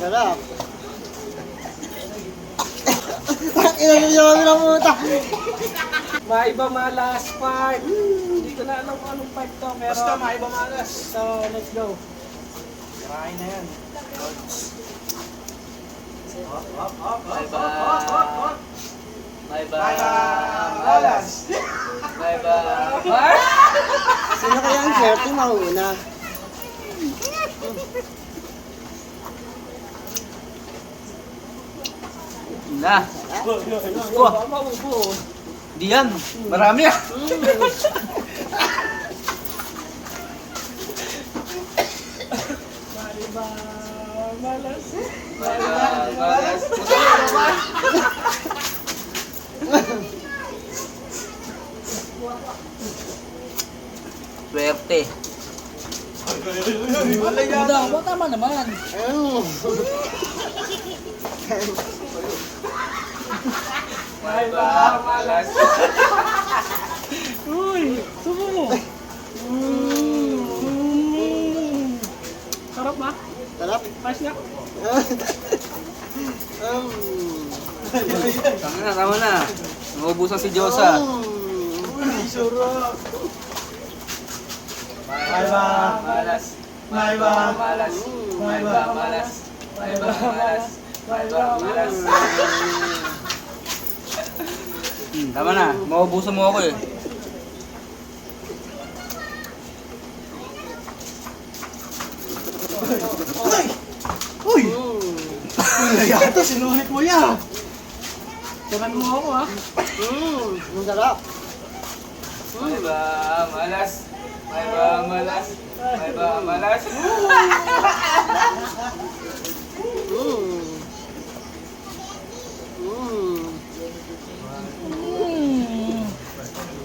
Sarap. Ilan na puta. Maiba malas part. Hindi ko na alam kung anong part to. Pero Basta maiba malas. So, let's go. Kain na yan. Maiba malas. Maiba part. Sino kaya ang swerte mauna? Na. Wah, maubo. Di yan. Marami ah. Maiba malas. Maiba malas. Swerte. Wala, tama naman. Maiba malas. Uy, subo mo. Sarap ba? Sarap. Pas nga. Tama na. Naubusan si Diyosa. Sarap. Maiba malas. Maiba malas. Maiba malas. Maiba malas. Maiba malas. Tama na. Maubusan mo ako eh. Uy! Uy, yata, sinulit mo yan. Turan mo ako ha. Ang sarap. Maiba malas. Maiba malas. Maiba malas.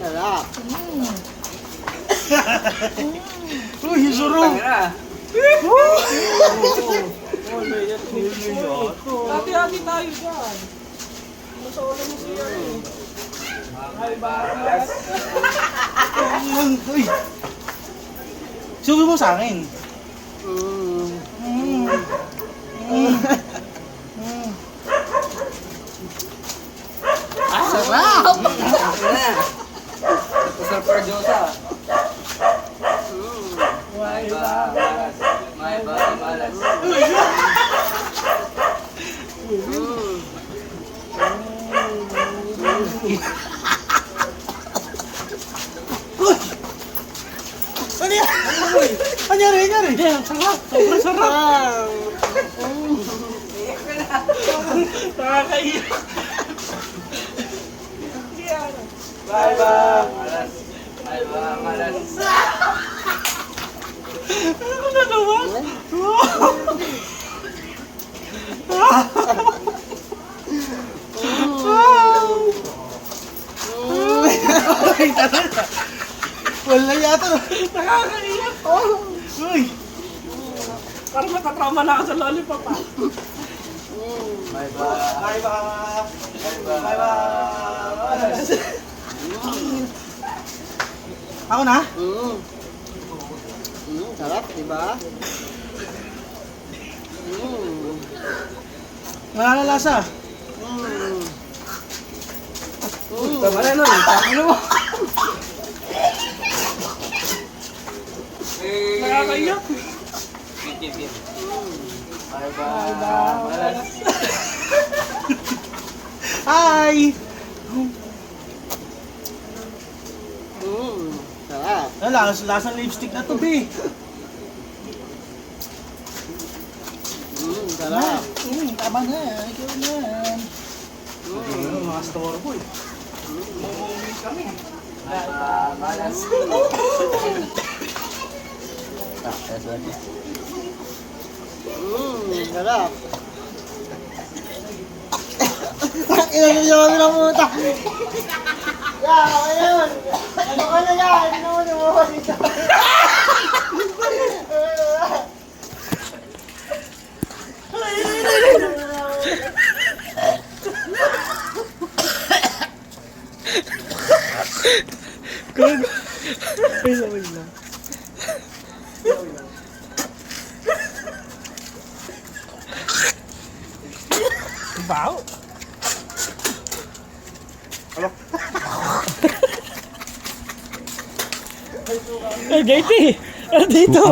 Sarap. Uy, sarap. Tangina. Hati-hati tayo dyan. Masolo mo siya eh. Maiba malas. Uy! Sugi mo sa akin. Sarap. Kusal per Diyosa. Maiba malas. Maiba malas. Ano yan? Anyari, anyari? Yan, sarap. Sobrang sarap. Nakakaiyak. Maiba malas. Maiba malas. Ano ko nagawa? Ay, talaga. Wala yata. Nakakaiyak. Uy! Parang matatrauma na ako sa lollipop ah. Maiba. Maiba. Maiba. Maiba. Ako na? Sarap, diba? Wala na lasa. Tama na nun. Tama mo. Nakakaiyak. Pip. Maiba malas. Hi! Sarap. Wala, lasang lipstick na to, be. Sarap. Tama na. Ikaw na. Mga store ko eh. Mumuwi kami. Maiba malas. Sarap. Ilan na puta. Yan, ayun. Ano ka na yan? Ano mo naman dito? Baho. Ay, Gaity! Ano dito?